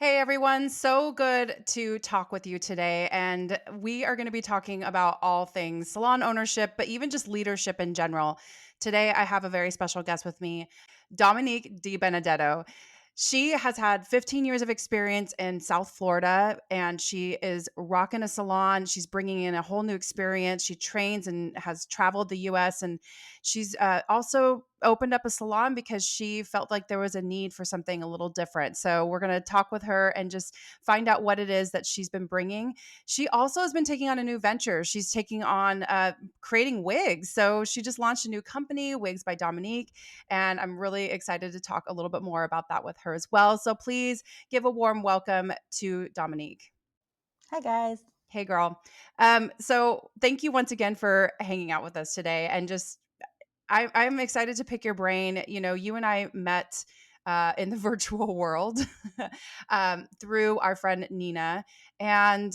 Hey everyone, so good to talk with you today. And we are going to be talking about all things salon ownership, but even just leadership in general. Today, I have a very special guest with me, Dominique DiBenedetto. She has had 15 years of experience in South Florida and she is rocking a salon. She's bringing in a whole new experience. She trains and has traveled the US, and she's also opened up a salon because she felt like there was a need for something a little different. So we're going to talk with her and just find out what it is that she's been bringing. She also has been taking on a new venture. She's taking on creating wigs. So she just launched a new company, Wigs by Dominique, and I'm really excited to talk a little bit more about that with her as well. So please give a warm welcome to Dominique. Hi guys. Hey, girl. So thank you once again for hanging out with us today and just I'm excited to pick your brain. You know, you and I met in the virtual world through our friend Nina, and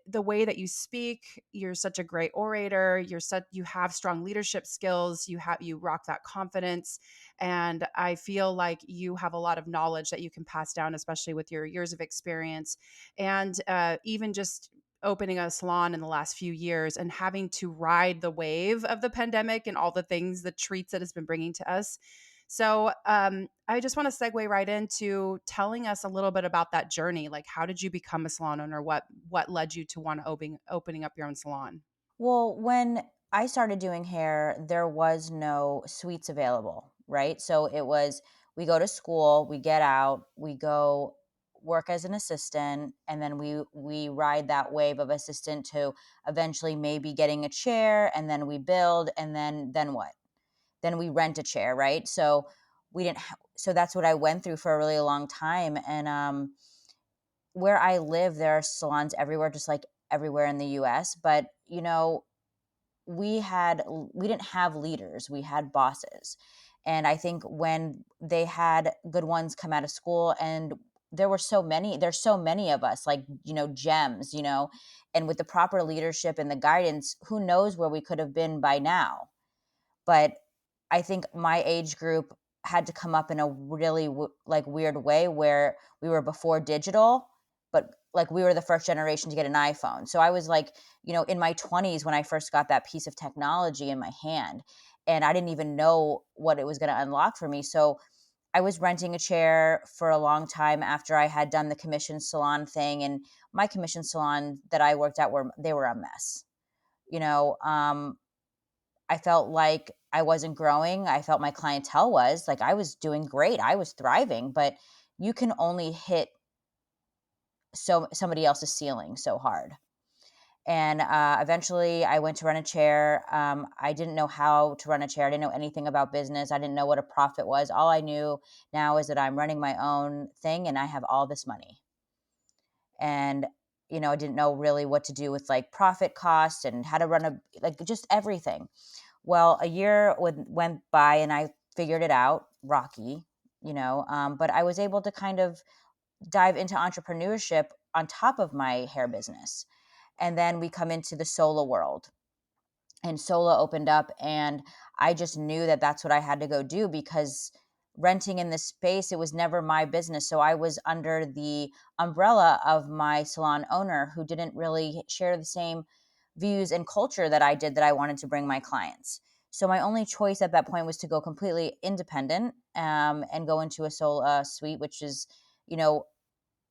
the way that you speak, you're such a great orator. You have strong leadership skills. You rock that confidence, and I feel like you have a lot of knowledge that you can pass down, especially with your years of experience, and even just opening a salon in the last few years and having to ride the wave of the pandemic and all the things, the treats that it's been bringing to us. So I just want to segue right into telling us a little bit about that journey. Like, how did you become a salon owner? What led you to want to opening up your own salon? Well, when I started doing hair, there was no suites available, right? So it was we go to school, we get out, we go work as an assistant, and then we ride that wave of assistant to eventually maybe getting a chair, and then we build, and then what? Then we rent a chair, right? So so that's what I went through for a really long time, and where I live, there are salons everywhere, just like everywhere in the US. But we didn't have leaders, we had bosses. And I think when they had good ones come out of school, and there's so many of us, like, gems, and with the proper leadership and the guidance, who knows where we could have been by now. But I think my age group had to come up in a really like weird way, where we were before digital, but like we were the first generation to get an iPhone. So I was like, in my 20s when I first got that piece of technology in my hand, and I didn't even know what it was going to unlock for me. So I was renting a chair for a long time after I had done the commission salon thing, and my commission salon that I worked at were a mess. You know, I felt like I wasn't growing. I felt my clientele was like, I was doing great. I was thriving, but you can only hit somebody else's ceiling so hard. And eventually I went to run a chair. I didn't know how to run a chair. I didn't know anything about business. I didn't know what a profit was. All I knew now is that I'm running my own thing and I have all this money. And I didn't know really what to do with like profit costs and how to run like just everything. Well, a year went by and I figured it out, rocky, but I was able to kind of dive into entrepreneurship on top of my hair business. And then we come into the solo world, and solo opened up, and I just knew that that's what I had to go do, because renting in this space, it was never my business. So I was under the umbrella of my salon owner, who didn't really share the same views and culture that I did, that I wanted to bring my clients. So my only choice at that point was to go completely independent, and go into a solo suite, which is, you know,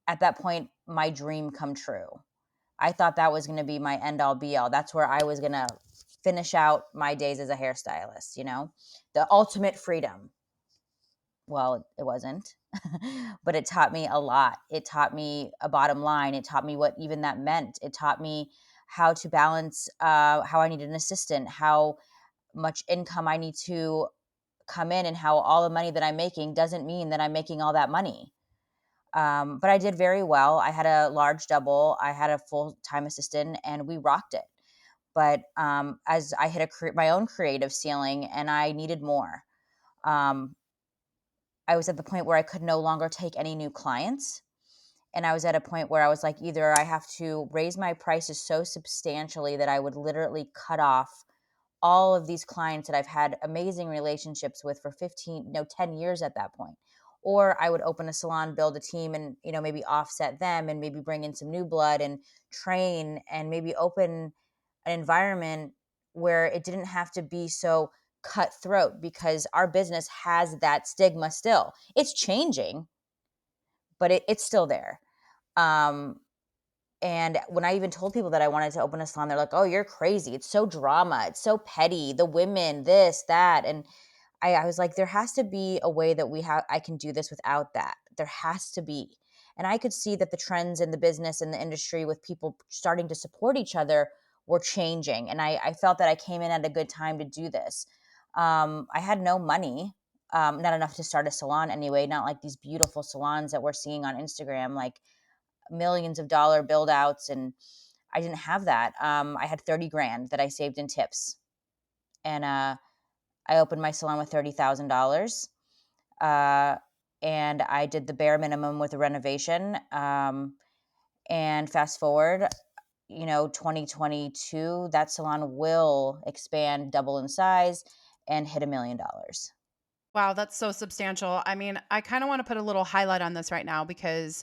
at that point, my dream come true. I thought that was going to be my end all be all. That's where I was going to finish out my days as a hairstylist, the ultimate freedom. Well, it wasn't, but it taught me a lot. It taught me a bottom line. It taught me what even that meant. It taught me how to balance, how I needed an assistant, how much income I need to come in, and how all the money that I'm making doesn't mean that I'm making all that money. But I did very well. I had a large double, I had a full time assistant, and we rocked it. But as I hit my own creative ceiling, and I needed more, um, I was at the point where I could no longer take any new clients. And I was at a point where I was like, either I have to raise my prices so substantially that I would literally cut off all of these clients that I've had amazing relationships with for 15, no, 10 years at that point. Or I would open a salon, build a team, and maybe offset them, and maybe bring in some new blood and train, and maybe open an environment where it didn't have to be so cutthroat, because our business has that stigma still. It's changing, but it's still there. Um, and when I even told people that I wanted to open a salon, they're like, "Oh, you're crazy. It's so drama. It's so petty. The women, this, that." And I was like, there has to be a way that I can do this without that. There has to be. And I could see that the trends in the business and the industry, with people starting to support each other, were changing. And I felt that I came in at a good time to do this. I had no money, not enough to start a salon anyway, not like these beautiful salons that we're seeing on Instagram, like millions of dollar build outs. And I didn't have that. I had 30 grand that I saved in tips. And I opened my salon with $30,000. Uh, and I did the bare minimum with the renovation. And fast forward, 2022, that salon will expand, double in size, and hit $1 million. Wow, that's so substantial. I mean, I kind of want to put a little highlight on this right now because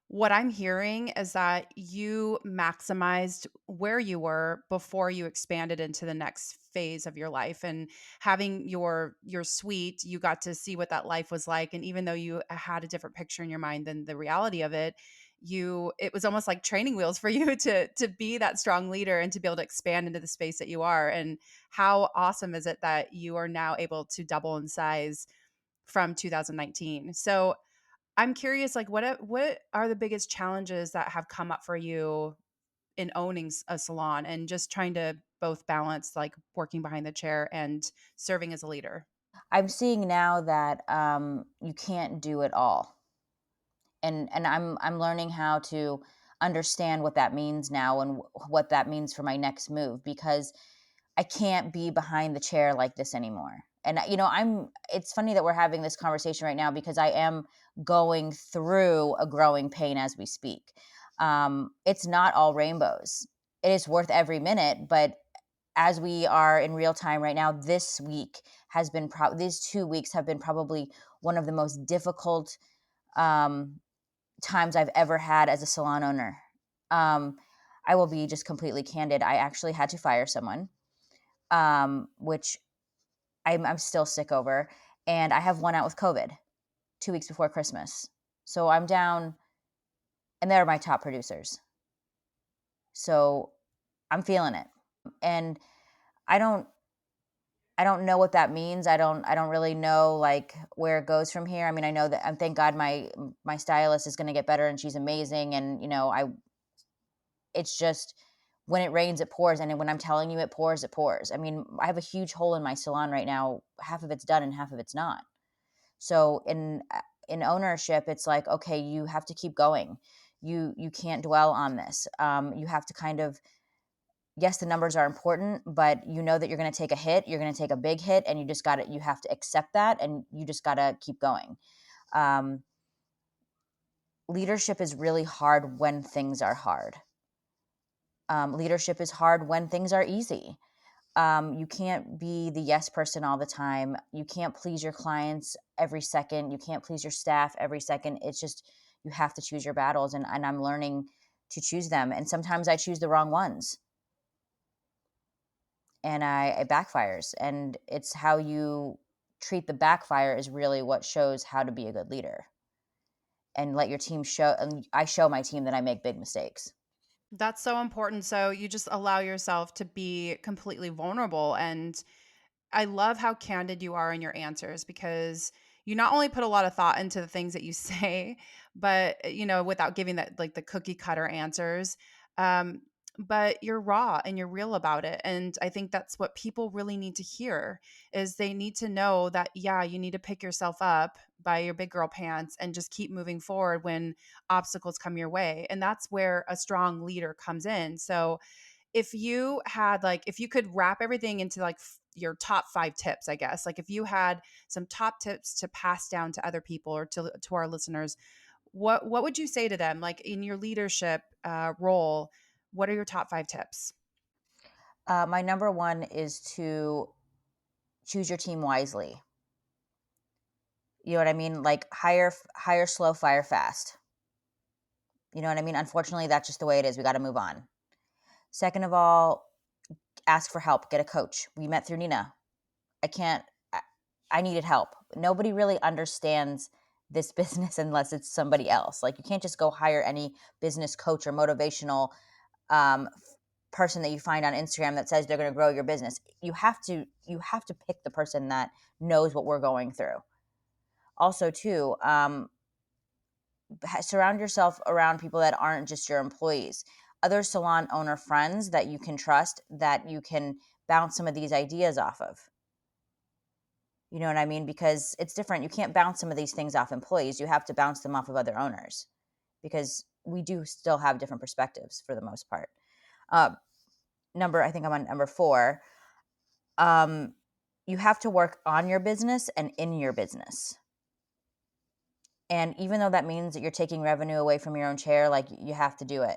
what I'm hearing is that you maximized where you were before you expanded into the next phase of your life, and having your suite, you got to see what that life was like, and even though you had a different picture in your mind than the reality of it, it was almost like training wheels for you to be that strong leader and to be able to expand into the space that you are. And how awesome is it that you are now able to double in size from 2019? So I'm curious, like, what are the biggest challenges that have come up for you in owning a salon and just trying to both balance like working behind the chair and serving as a leader? I'm seeing now that you can't do it all. And I'm learning how to understand what that means now, and what that means for my next move, because I can't be behind the chair like this anymore. And I'm it's funny that we're having this conversation right now, because I am going through a growing pain as we speak. It's not all rainbows. It is worth every minute, but as we are in real time right now, this week has been these 2 weeks have been probably one of the most difficult um, times I've ever had as a salon owner. Um, I will be just completely candid. I actually had to fire someone, which I'm still sick over. And I have one out with COVID 2 weeks before Christmas. So I'm down, and they're my top producers. So I'm feeling it. And I don't I don't know what that means. I don't really know, like, where it goes from here. I mean, I know that, and thank God my stylist is going to get better, and she's amazing. And I it's just, when it rains, it pours. And when I'm telling you it pours, it pours. I mean, I have a huge hole in my salon right now. Half of it's done and half of it's not. So in ownership, it's like, okay, you have to keep going. You can't dwell on this. You have to kind of, yes, the numbers are important, but you know that you're going to take a hit. You're going to take a big hit, and you have to accept that, and you just got to keep going. Um, Leadership is really hard when things are hard. Leadership is hard when things are easy. You can't be the yes person all the time. You can't please your clients every second. You can't please your staff every second. It's just, you have to choose your battles, and I'm learning to choose them. And sometimes I choose the wrong ones, and it backfires. And it's how you treat the backfire is really what shows how to be a good leader, and let your team show. And I show my team that I make big mistakes. That's so important. So you just allow yourself to be completely vulnerable. And I love how candid you are in your answers because you not only put a lot of thought into the things that you say, but without giving that like the cookie cutter answers. Um, but you're raw and you're real about it. And I think that's what people really need to hear is they need to know that, yeah, you need to pick yourself up by your big girl pants and just keep moving forward when obstacles come your way. And that's where a strong leader comes in. So if you could wrap everything into like your top 5 tips, I guess, like if you had some top tips to pass down to other people or to our listeners, what would you say to them, like in your leadership role? What are your top 5 tips? My number one is to choose your team wisely. You know what I mean? Like hire slow, fire fast. You know what I mean? Unfortunately, that's just the way it is. We got to move on. Second of all, ask for help, get a coach. We met through Nina. I can't, I, I needed help. Nobody really understands this business unless it's somebody else. Like, you can't just go hire any business coach or motivational um, person that you find on Instagram that says they're going to grow your business. You have to pick the person that knows what we're going through. Also, too, surround yourself around people that aren't just your employees, other salon owner friends that you can trust, that you can bounce some of these ideas off of. You know what I mean? Because it's different. You can't bounce some of these things off employees. You have to bounce them off of other owners, because we do still have different perspectives for the most part. Uh, I think I'm on number 4. Um, you have to work on your business and in your business. And even though that means that you're taking revenue away from your own chair, like, you have to do it.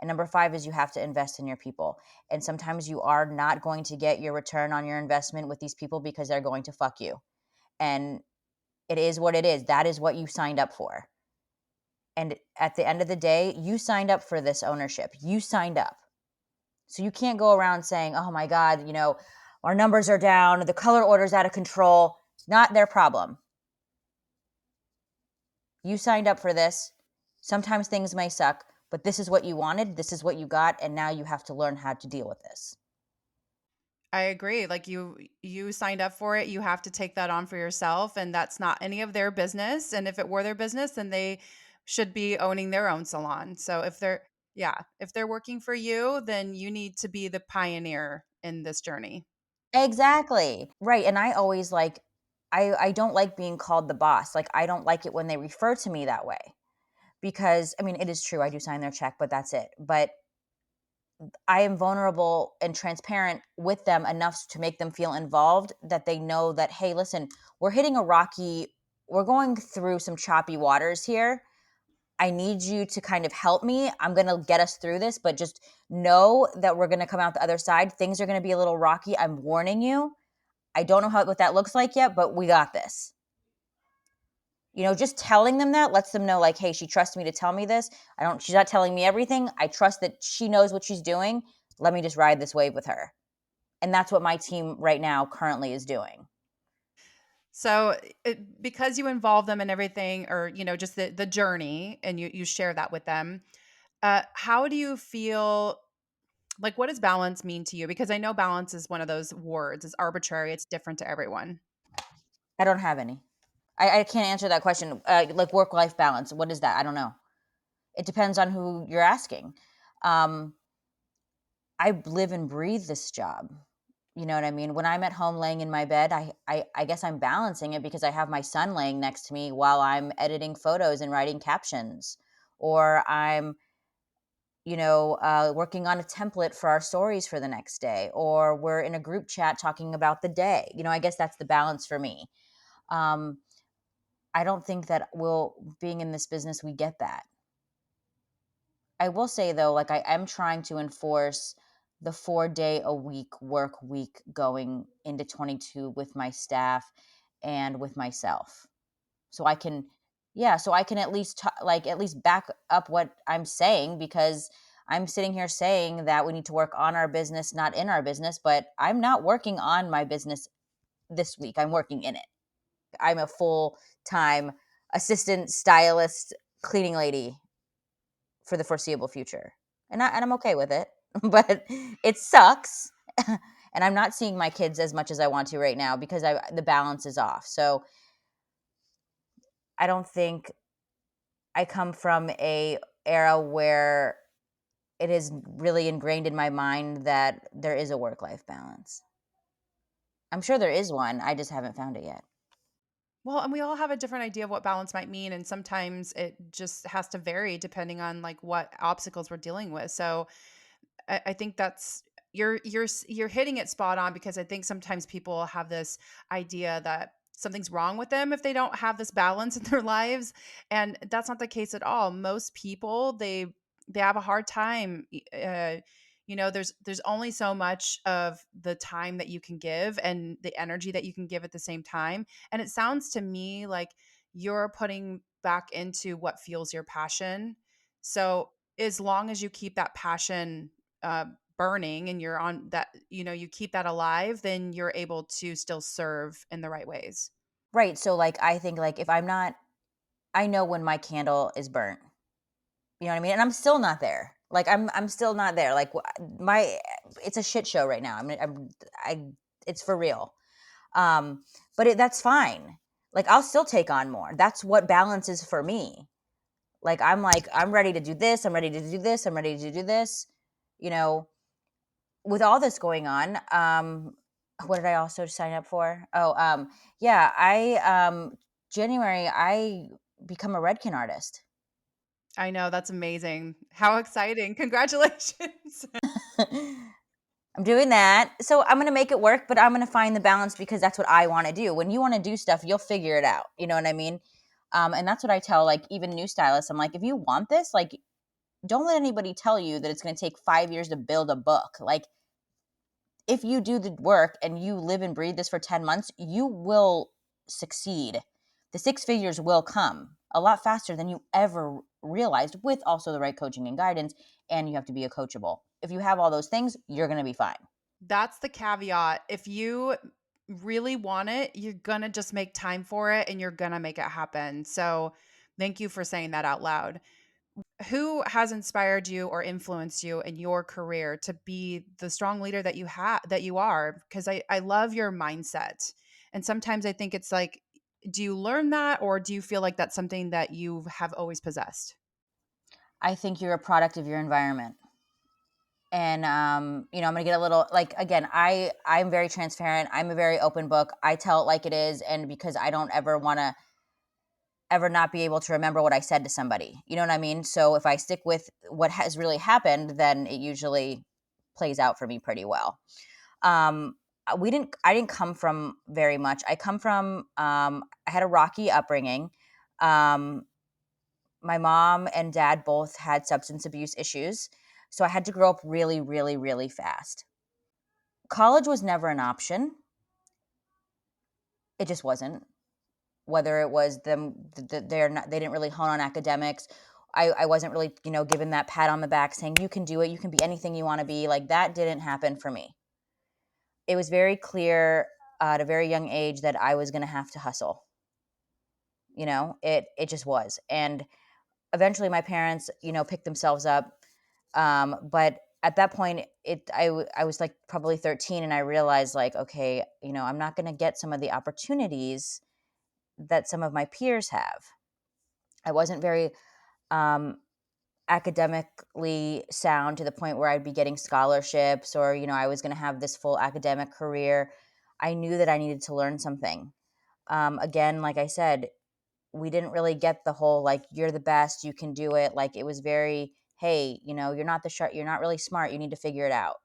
And number 5 is you have to invest in your people. And sometimes you are not going to get your return on your investment with these people because they're going to fuck you. And it is what it is. That is what you signed up for. And at the end of the day, you signed up for this ownership. You signed up. So you can't go around saying, oh my God, our numbers are down, the color order's out of control. Not their problem. You signed up for this. Sometimes things may suck, but this is what you wanted. This is what you got. And now you have to learn how to deal with this. I agree. Like you signed up for it, you have to take that on for yourself, and that's not any of their business. And if it were their business, then they should be owning their own salon. So if they're working for you, then you need to be the pioneer in this journey. Exactly. Right. And I always I don't like being called the boss. Like, I don't like it when they refer to me that way, because I mean, it is true, I do sign their check, but that's it. But I am vulnerable and transparent with them enough to make them feel involved, that they know that, hey, listen, we're hitting a rocky, we're going through some choppy waters here. I need you to kind of help me. I'm going to get us through this, but just know that we're going to come out the other side. Things are going to be a little rocky. I'm warning you. I don't know what that looks like yet, but we got this. Just telling them that lets them know, like, hey, she trusts me to tell me this. She's not telling me everything. I trust that she knows what she's doing. Let me just ride this wave with her. And that's what my team right now currently is doing. So because you involve them in everything, or just the journey, and you share that with them, how do you feel? Like, what does balance mean to you? Because I know balance is one of those words. It's arbitrary. It's different to everyone. I don't have any. I can't answer that question. Like, work-life balance, what is that? I don't know. It depends on who you're asking. Um, I live and breathe this job. You know what I mean? When I'm at home laying in my bed, I guess I'm balancing it because I have my son laying next to me while I'm editing photos and writing captions, or I'm working on a template for our stories for the next day, or we're in a group chat talking about the day. I guess that's the balance for me. Um, I don't think that being in this business, we get that. I will say though, like, I am trying to enforce the 4-day a week work week going into 22 with my staff and with myself. So I can, yeah, so I can at least at least back up what I'm saying, because I'm sitting here saying that we need to work on our business, not in our business, but I'm not working on my business this week. I'm working in it. I'm a full-time assistant stylist, cleaning lady for the foreseeable future. And I'm okay with it. But it sucks. And I'm not seeing my kids as much as I want to right now because the balance is off. So I don't think I come from a era where it is really ingrained in my mind that there is a work-life balance. I'm sure there is one. I just haven't found it yet. Well, and we all have a different idea of what balance might mean, and sometimes it just has to vary depending on like what obstacles we're dealing with. So I think that's you're hitting it spot on, because I think sometimes people have this idea that something's wrong with them if they don't have this balance in their lives, and that's not the case at all. Most people, they have a hard time There's only so much of the time that you can give and the energy that you can give at the same time. And it sounds to me like you're putting back into what fuels your passion. So as long as you keep that passion uh, burning and you're on that, you keep that alive, then you're able to still serve in the right ways. Right. So like I think like if I'm not, I know when my candle is burnt. You know what I mean? And I'm still not there. Like I'm still not there. Like my it's a shit show right now. I it's for real. Um but that's fine. Like I'll still take on more. That's what balance is for me. Like I'm ready to do this, I'm ready to do this, I'm ready to do this. You know, with all this going on, what did I also sign up for? Oh, yeah, I January I become a Redkin artist. I know, that's amazing. How exciting. Congratulations. I'm doing that. So I'm going to make it work, but I'm going to find the balance because that's what I want to do. When you want to do stuff, you'll figure it out. You know what I mean? And that's what I tell like even new stylists. I'm like, if you want this, like, don't let anybody tell you that it's going to take 5 years to build a book. Like, if you do the work and you live and breathe this for 10 months, you will succeed. The six figures will come a lot faster than you ever realized with also the right coaching and guidance. And you have to be a coachable. If you have all those things, you're going to be fine. That's the caveat. If you really want it, you're going to just make time for it and you're going to make it happen. So, thank you for saying that out loud. Who has inspired you or influenced you in your career to be the strong leader that you are? Because I love your mindset. And sometimes I think it's like, do you learn that or do you feel like that's something that you have always possessed? I think you're a product of your environment. And I'm gonna get a little like again, I'm very transparent. I'm a very open book. I tell it like it is, and because I don't ever want to ever not be able to remember what I said to somebody. You know what I mean? So if I stick with what has really happened, then it usually plays out for me pretty well. Um, I didn't come from very much. I come from, I had a rocky upbringing. Um, my mom and dad both had substance abuse issues. So I had to grow up really, really, really fast. College was never an option. It just wasn't. Whether it was them, they didn't really hone on academics. I wasn't really, given that pat on the back saying you can do it, you can be anything you want to be. Like that didn't happen for me. It was very clear at a very young age that I was going to have to hustle. It just was, and eventually my parents, picked themselves up. But at that point, I was like probably 13, and I realized like, okay, I'm not going to get some of the opportunities that some of my peers have. I wasn't very um, academically sound to the point where I'd be getting scholarships or, I was going to have this full academic career. I knew that I needed to learn something. Again, like I said, we didn't really get the whole like you're the best, you can do it. Like it was very, hey, you're not you're not really smart, you need to figure it out.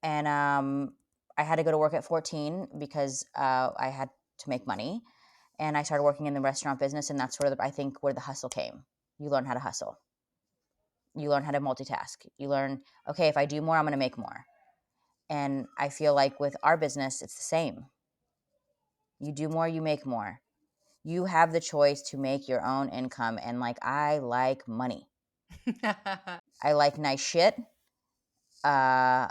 And I had to go to work at 14 because I had to make money, and I started working in the restaurant business, and that's I think where the hustle came. You learn how to hustle. You learn how to multitask. You learn, okay, if I do more, I'm going to make more. And I feel like with our business, it's the same. You do more, you make more. You have the choice to make your own income. And like, I like money. I like nice shit. Uh,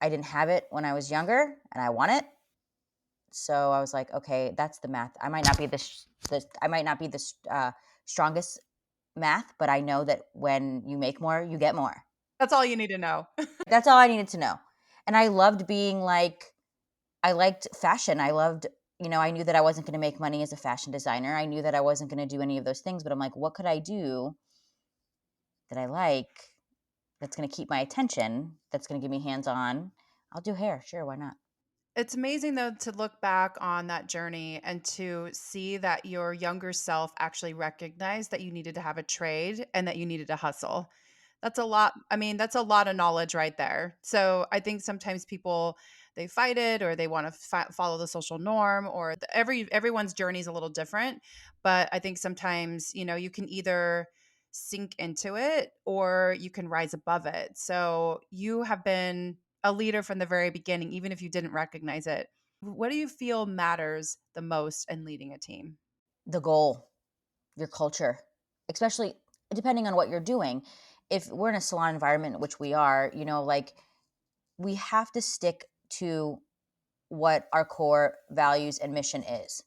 I didn't have it when I was younger and I want it. So I was like, okay, that's the math. I might not be I might not be the strongest math, but I know that when you make more, you get more. That's all you need to know. That's all I needed to know. And I loved being like, I liked fashion. I loved, I knew that I wasn't going to make money as a fashion designer. I knew that I wasn't going to do any of those things, but I'm like, what could I do that I like that's going to keep my attention, that's going to give me hands on? I'll do hair. Sure, why not? It's amazing though to look back on that journey and to see that your younger self actually recognized that you needed to have a trade and that you needed to hustle. That's a lot. I mean, that's a lot of knowledge right there. So I think sometimes people they fight it or they want to follow the social norm or everyone's journey is a little different. But I think sometimes you can either sink into it or you can rise above it. So you have been a leader from the very beginning, even if you didn't recognize it. What do you feel matters the most in leading a team? The goal, your culture, especially depending on what you're doing. If we're in a salon environment, which we are, like we have to stick to what our core values and mission is.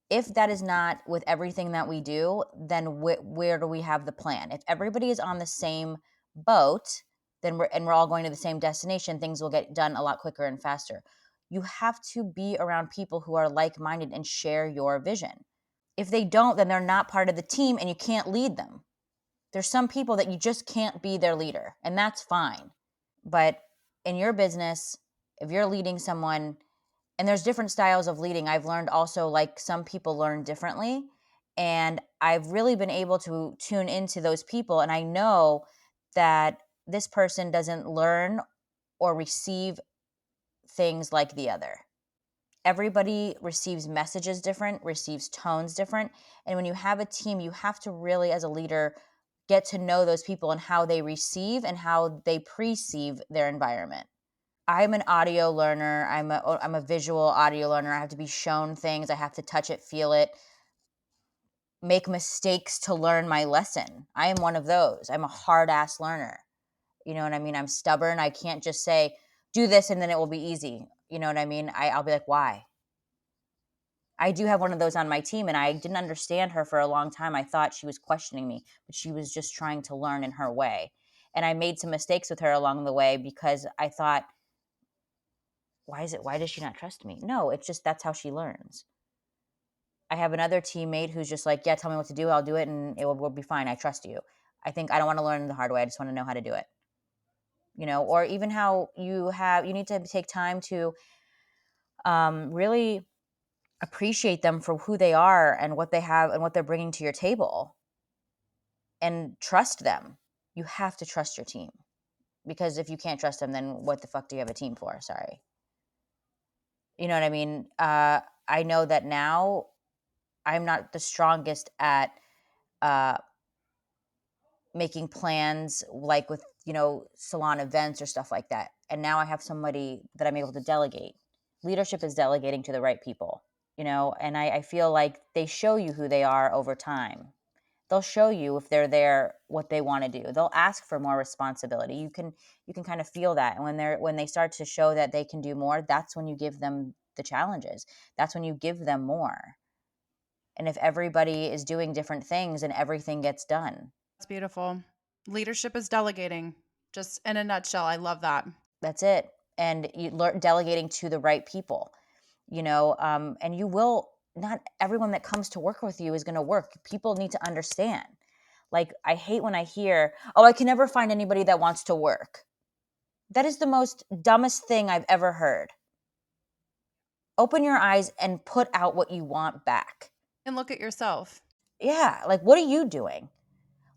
If that is not with everything that we do, then where do we have the plan? If everybody is on the same boat, then we're all going to the same destination, things will get done a lot quicker and faster. You have to be around people who are like-minded and share your vision. If they don't, then they're not part of the team and you can't lead them. There's some people that you just can't be their leader, and that's fine. But in your business, if you're leading someone, and there's different styles of leading, I've learned also like some people learn differently. And I've really been able to tune into those people. And I know that this person doesn't learn or receive things like the other. Everybody receives messages different, receives tones different. And when you have a team, you have to really, as a leader, get to know those people and how they receive and how they perceive their environment. I'm an audio learner. I'm a visual audio learner. I have to be shown things. I have to touch it, feel it, make mistakes to learn my lesson. I am one of those. I'm a hard ass learner. You know what I mean? I'm stubborn. I can't just say, do this and then it will be easy. You know what I mean? I'll be like, why? I do have one of those on my team, and I didn't understand her for a long time. I thought she was questioning me, but she was just trying to learn in her way. And I made some mistakes with her along the way because I thought, why does she not trust me? No, it's just that's how she learns. I have another teammate who's just like, yeah, tell me what to do, I'll do it, and we'll be fine. I trust you. I think I don't want to learn the hard way. I just want to know how to do it. Or even how you need to take time to really appreciate them for who they are and what they have and what they're bringing to your table, and trust them. You have to trust your team, because if you can't trust them, then what the fuck do you have a team for? Sorry. You know what I mean? I know that now I'm not the strongest at uh, making plans, like with, salon events or stuff like that. And now I have somebody that I'm able to delegate. Leadership is delegating to the right people, and I feel like they show you who they are over time. They'll show you if they're there, what they want to do. They'll ask for more responsibility. You can kind of feel that. And when they start to show that they can do more, that's when you give them the challenges. That's when you give them more. And if everybody is doing different things and everything gets done, That's beautiful. Leadership is delegating. Just in a nutshell, I love that. that's it. And you learn delegating to the right people, and you will not everyone that comes to work with you is going to work. People need to understand. Like, I hate when I hear, oh, I can never find anybody that wants to work. That is the most dumbest thing I've ever heard. Open your eyes and put out what you want back. And look at yourself. Yeah. Like, what are you doing?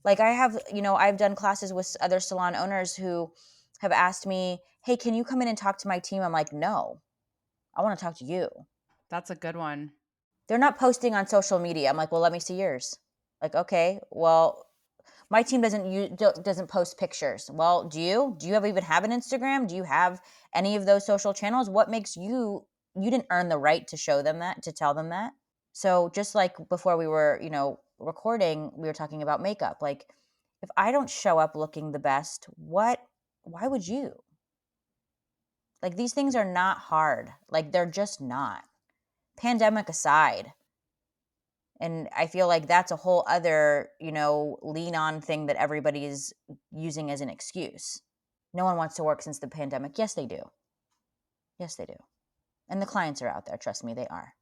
Like, I've done classes with other salon owners who have asked me, hey, can you come in and talk to my team? I'm like, no, I want to talk to you. That's a good one. They're not posting on social media. I'm like, well, let me see yours. Like, okay, well, my team doesn't post pictures. Well, do you even have an Instagram? Do you have any of those social channels? What makes you didn't earn the right to show them that, to tell them that? So just like before we were, recording, we were talking about makeup. Like, if I don't show up looking the best, why would you? Like, these things are not hard. Like, they're just not. Pandemic aside. And I feel like that's a whole other, lean on thing that everybody is using as an excuse. No one wants to work since the pandemic. Yes, they do. Yes, they do. And the clients are out there. Trust me, they are.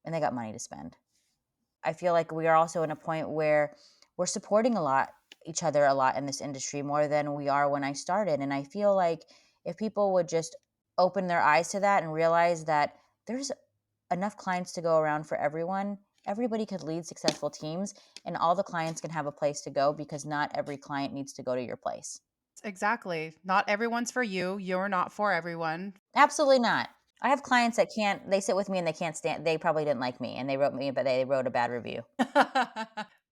And they got money to spend. I feel like we are also in a point where we're supporting each other a lot in this industry, more than we are when I started. And I feel like if people would just open their eyes to that and realize that there's enough clients to go around for everyone, everybody could lead successful teams, and all the clients can have a place to go, because not every client needs to go to your place. Exactly. Not everyone's for you. You're not for everyone. Absolutely not. I have clients that can't, they sit with me and they can't stand, they probably didn't like me and they wrote a bad review.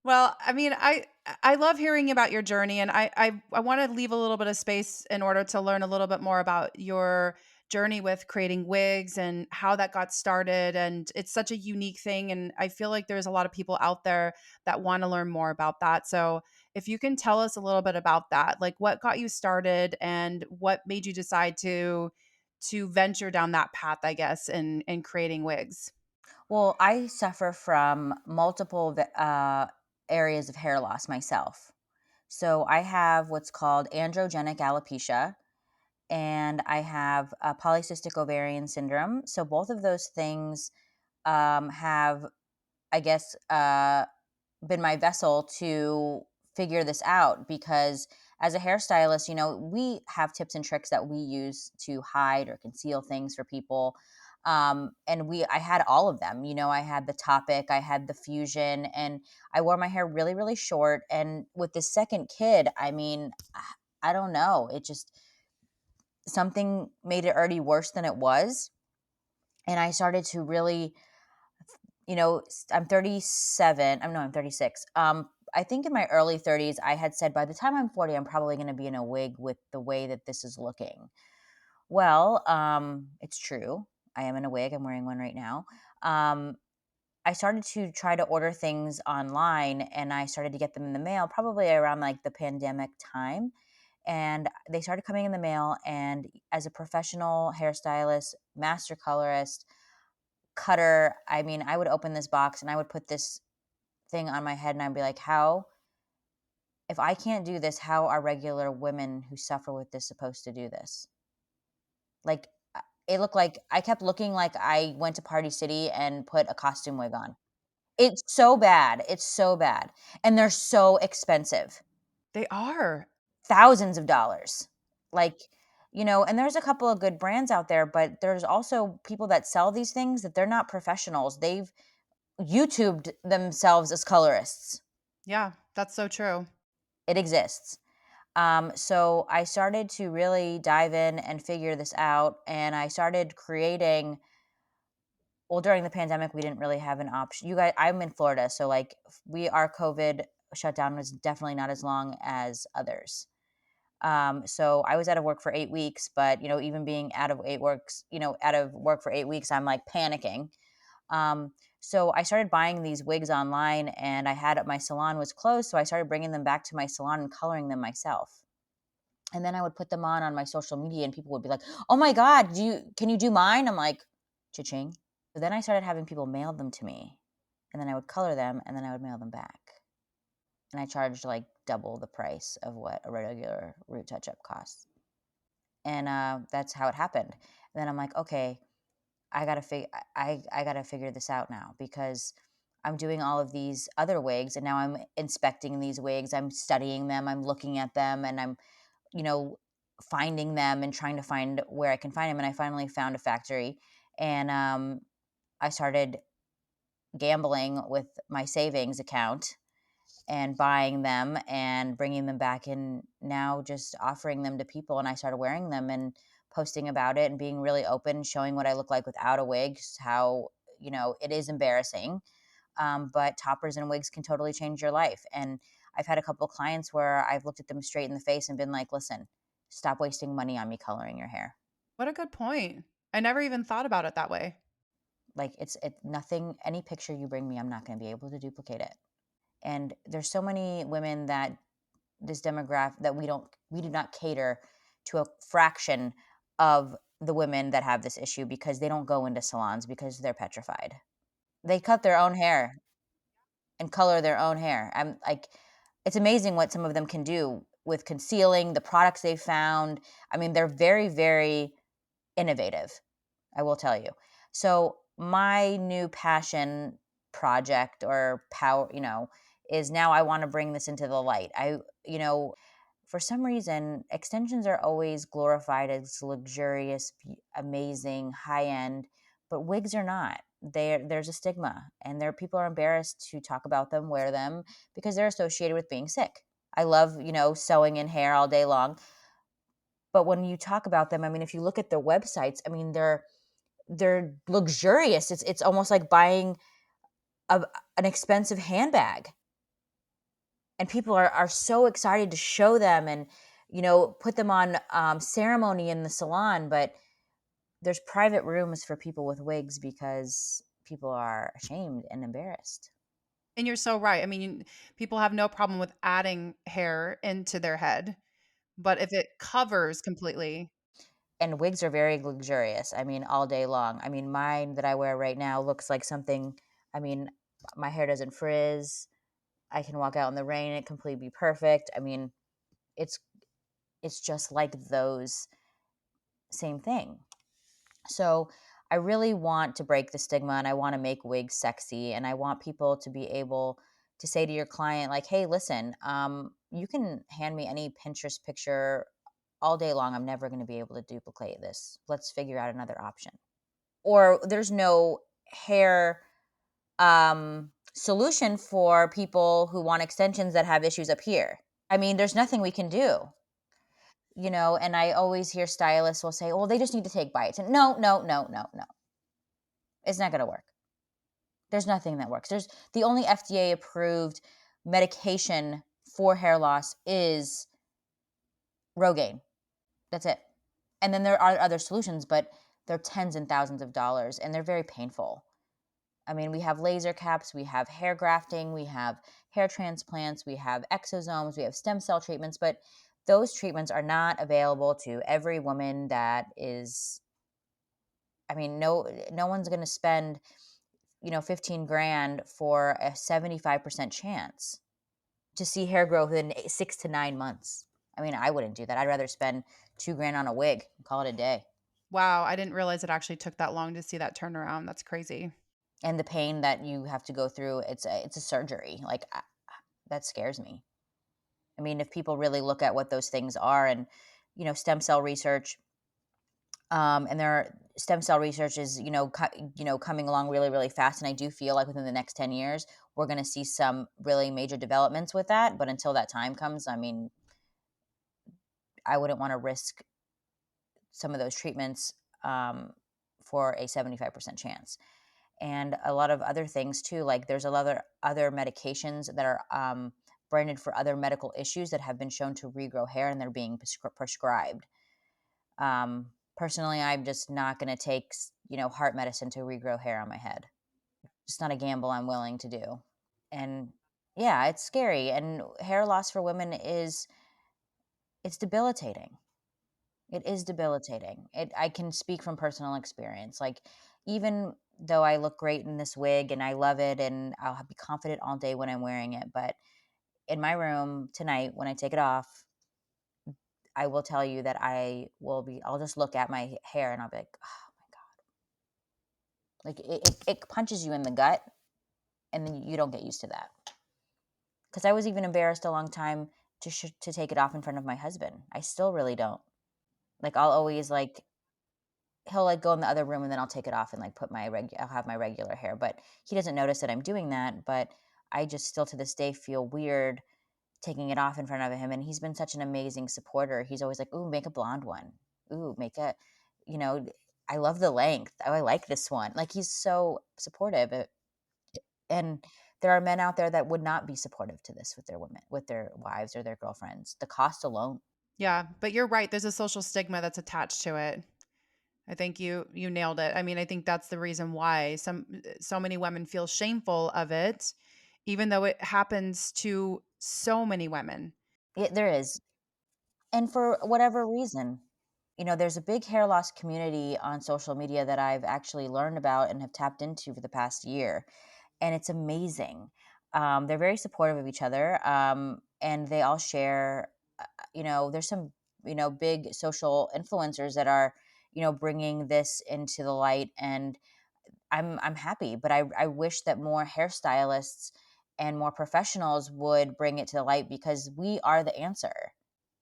Well, I mean, I love hearing about your journey, and I want to leave a little bit of space in order to learn a little bit more about your journey with creating wigs and how that got started. And it's such a unique thing, and I feel like there's a lot of people out there that want to learn more about that. So, if you can tell us a little bit about that, like what got you started and what made you decide to venture down that path, I guess, in creating wigs. Well, I suffer from multiple areas of hair loss myself. So I have what's called androgenic alopecia, and I have polycystic ovarian syndrome. So both of those things have, I guess, been my vessel to figure this out, because as a hairstylist, we have tips and tricks that we use to hide or conceal things for people. And I had all of them. I had the topic, I had the fusion, and I wore my hair really, really short. And with the second kid, I mean, I don't know. It just, something made it already worse than it was. And I started to really, I'm 37. I'm 36. I think in my early 30s, I had said by the time I'm 40, I'm probably going to be in a wig with the way that this is looking. Well, it's true. I am in a wig. I'm wearing one right now. Um, I started to try to order things online, and I started to get them in the mail probably around like the pandemic time. And they started coming in the mail. And as a professional hairstylist, master colorist, cutter, I mean, I would open this box and I would put this thing on my head and I'd be like, how, if I can't do this, how are regular women who suffer with this supposed to do this? Like, it looked like I kept looking like I went to Party City and put a costume wig on. It's so bad. It's so bad. And they're so expensive. They are. Thousands of dollars. Like, and there's a couple of good brands out there, but there's also people that sell these things that they're not professionals. They've YouTubed themselves as colorists. Yeah, that's so true. It exists. So I started to really dive in and figure this out. And I started creating, well, during the pandemic, we didn't really have an option. You guys, I'm in Florida. So like our COVID shutdown was definitely not as long as others. So I was out of work for 8 weeks, but even being out of work for 8 weeks, I'm like panicking. Um, so I started buying these wigs online, and my salon was closed. So I started bringing them back to my salon and coloring them myself. And then I would put them on my social media, and people would be like, "Oh my God, can you do mine?" I'm like, "Cha-ching." So then I started having people mail them to me, and then I would color them, and then I would mail them back. And I charged like double the price of what a regular root touch-up costs. And that's how it happened. And then I'm like, okay, I gotta figure this out now, because I'm doing all of these other wigs, and now I'm inspecting these wigs. I'm studying them. I'm looking at them, and I'm you know finding them and trying to find where I can find them. And I finally found a factory, and I started gambling with my savings account and buying them and bringing them back, and now just offering them to people. And I started wearing them and posting about it and being really open, showing what I look like without a wig, how it is embarrassing, but toppers and wigs can totally change your life. And I've had a couple of clients where I've looked at them straight in the face and been like, listen, stop wasting money on me coloring your hair. What a good point. I never even thought about it that way. Like, it's nothing, any picture you bring me, I'm not going to be able to duplicate it. And there's so many women that this demographic that we do not cater to a fraction of the women that have this issue, because they don't go into salons because they're petrified. They cut their own hair and color their own hair. I'm like, it's amazing what some of them can do with concealing the products they found. I mean, they're very, very innovative, I will tell you. So my new passion project or power, is now I want to bring this into the light. For some reason, extensions are always glorified as luxurious, amazing, high end, but wigs are not. There's a stigma, and people are embarrassed to talk about them, wear them, because they're associated with being sick. I love, sewing in hair all day long, but when you talk about them, I mean, if you look at their websites, I mean, they're luxurious. It's almost like buying a, an expensive handbag. and people are so excited to show them and, put them on ceremony in the salon. But there's private rooms for people with wigs because people are ashamed and embarrassed. And you're so right. I mean, people have no problem with adding hair into their head, but if it covers completely. And wigs are very luxurious. I mean, all day long. I mean, mine that I wear right now looks like something. I mean, my hair doesn't frizz. I can walk out in the rain and completely be perfect. I mean, it's it's just like those, same thing. So I really want to break the stigma, and I want to make wigs sexy, and I want people to be able to say to your client, like, hey, listen, you can hand me any Pinterest picture all day long. I'm never going to be able to duplicate this. Let's figure out another option. Or there's no hair solution for people who want extensions that have issues up here. I mean, there's nothing we can do. And I always hear stylists will say, well, they just need to take bites. And no, no, no, no, no. It's not going to work. There's nothing that works. There's the only FDA approved medication for hair loss is Rogaine. That's it. And then there are other solutions, but they're tens and thousands of dollars and they're very painful. I mean, we have laser caps, we have hair grafting, we have hair transplants, we have exosomes, we have stem cell treatments, but those treatments are not available to every woman that is. I mean, no one's going to spend, 15 grand for a 75% chance to see hair growth in 6 to 9 months. I mean, I wouldn't do that. I'd rather spend 2 grand on a wig and call it a day. Wow, I didn't realize it actually took that long to see that turnaround. That's crazy. And the pain that you have to go through, it's a surgery. Like, that scares me. I mean, if people really look at what those things are, and stem cell research, and their stem cell research is coming along really really fast, and I do feel like within the next 10 years we're going to see some really major developments with that. But until that time comes, I mean, I wouldn't want to risk some of those treatments, for a 75% chance. And a lot of other things too, like there's a lot of other medications that are, branded for other medical issues that have been shown to regrow hair, and they're being prescribed. Personally, I'm just not going to take, heart medicine to regrow hair on my head. It's not a gamble I'm willing to do. And yeah, it's scary. And hair loss for women it's debilitating. It is debilitating. I can speak from personal experience. Like, even though I look great in this wig and I love it and I'll be confident all day when I'm wearing it, but in my room tonight when I take it off, I will tell you that I'll just look at my hair and I'll be like, oh my God. Like, it punches you in the gut, and then you don't get used to that. Because I was even embarrassed a long time to take it off in front of my husband. I still really don't. Like, I'll always, like, he'll, like, go in the other room, and then I'll take it off and, like, I'll have my regular hair, but he doesn't notice that I'm doing that. But I just still to this day feel weird taking it off in front of him, and he's been such an amazing supporter. He's always like, "Ooh, make a blonde one. Ooh, make a," you know, "I love the length. Oh, I like this one." Like, he's so supportive. And there are men out there that would not be supportive to this with their wives or their girlfriends. The cost alone. Yeah, but you're right. There's a social stigma that's attached to it. I think you nailed it. I mean, I think that's the reason why so many women feel shameful of it, even though it happens to so many women. There is. And for whatever reason, there's a big hair loss community on social media that I've actually learned about and have tapped into for the past year. And it's amazing. They're very supportive of each other. And they all share, there's some, big social influencers that are, bringing this into the light. And I'm happy, but I wish that more hairstylists and more professionals would bring it to the light, because we are the answer.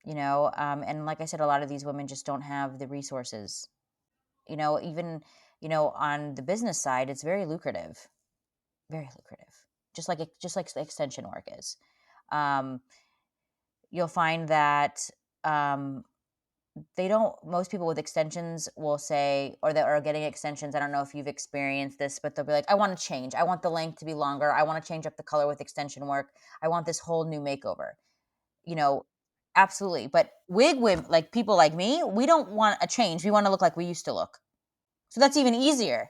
And like I said, a lot of these women just don't have the resources. Even, on the business side, it's very lucrative, just like the extension work is. Um, you'll find that, they don't, most people with extensions will say, or that are getting extensions, I don't know if you've experienced this, but they'll be like, I want to change. I want the length to be longer. I want to change up the color with extension work. I want this whole new makeover. You know, absolutely. But wig women, like people like me, we don't want a change. We want to look like we used to look. So that's even easier.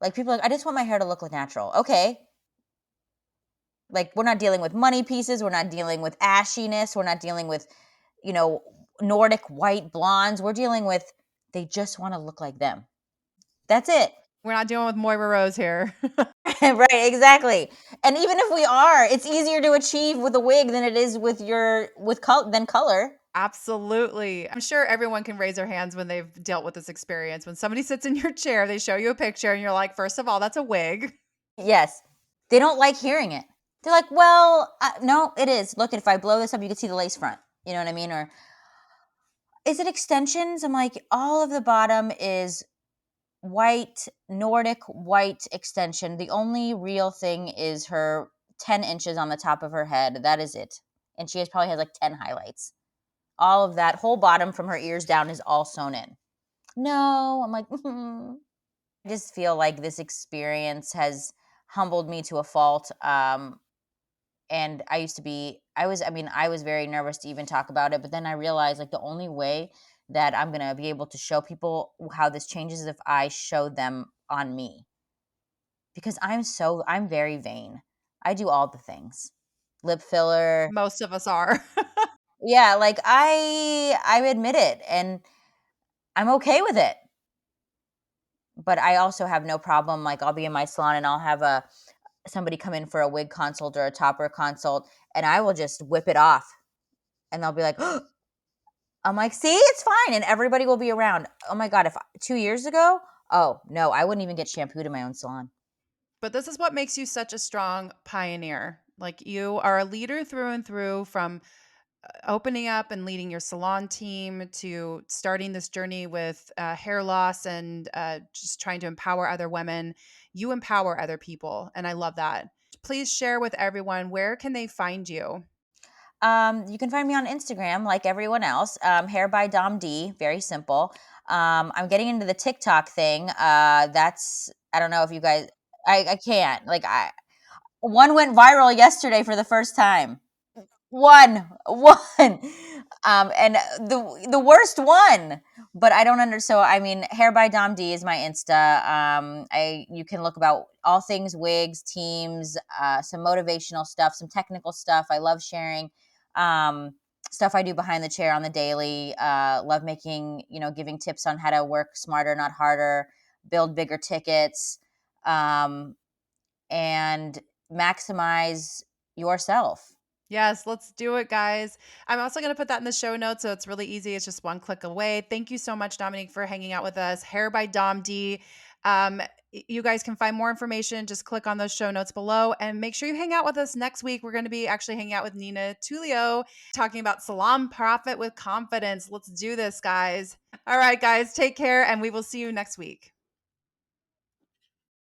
Like people are like, I just want my hair to look like natural. Okay. Like we're not dealing with money pieces. We're not dealing with ashiness. We're not dealing with, you know, Nordic white blondes. We're dealing with, they just want to look like them. That's it. We're not dealing with Moira Rose here. Right, exactly. And even if we are, it's easier to achieve with a wig than it is with than color. Absolutely. I'm sure everyone can raise their hands when they've dealt with this experience. When somebody sits in your chair, they show you a picture and you're like, first of all, that's a wig. Yes. They don't like hearing it. They're like, well, no, it is. Look, if I blow this up, you can see the lace front. You know what I mean? Or is it extensions? I'm like, all of the bottom is white, Nordic white extension. The only real thing is her 10 inches on the top of her head. That is it. And probably has like 10 highlights. All of that whole bottom from her ears down is all sewn in. No, I'm like, I just feel like this experience has humbled me to a fault. And I was very nervous to even talk about it. But then I realized like the only way that I'm going to be able to show people how this changes is if I show them on me, because I'm very vain. I do all the things. Lip filler. Most of us are. Yeah, like I admit it and I'm okay with it. But I also have no problem, like I'll be in my salon and I'll have a somebody come in for a wig consult or a topper consult and I will just whip it off and they'll be like, I'm like, see, it's fine. And everybody will be around. Oh my God, if 2 years ago, oh no, I wouldn't even get shampooed in my own salon. But this is what makes you such a strong pioneer. Like you are a leader through and through, from opening up and leading your salon team to starting this journey with hair loss and just trying to empower other women. You empower other people. And I love that. Please share with everyone, where can they find you? You can find me on Instagram like everyone else, hair by Dom D, very simple. I'm getting into the TikTok thing. That's, I don't know if you guys, I can't, like, one went viral yesterday for the first time. One, and the worst one. But I don't under. So I mean, Hair by Dom D is my Insta. You can look about all things wigs, teams, some motivational stuff, some technical stuff. I love sharing stuff I do behind the chair on the daily. Love making, giving tips on how to work smarter, not harder, build bigger tickets, um, and maximize yourself. Yes, let's do it, guys. I'm also going to put that in the show notes, so it's really easy. It's just one click away. Thank you so much, Dominique, for hanging out with us. Hair by Dom D. You guys can find more information. Just click on those show notes below and make sure you hang out with us next week. We're going to be actually hanging out with Nina Tulio, talking about salon profit with confidence. Let's do this, guys. All right, guys, take care, and we will see you next week.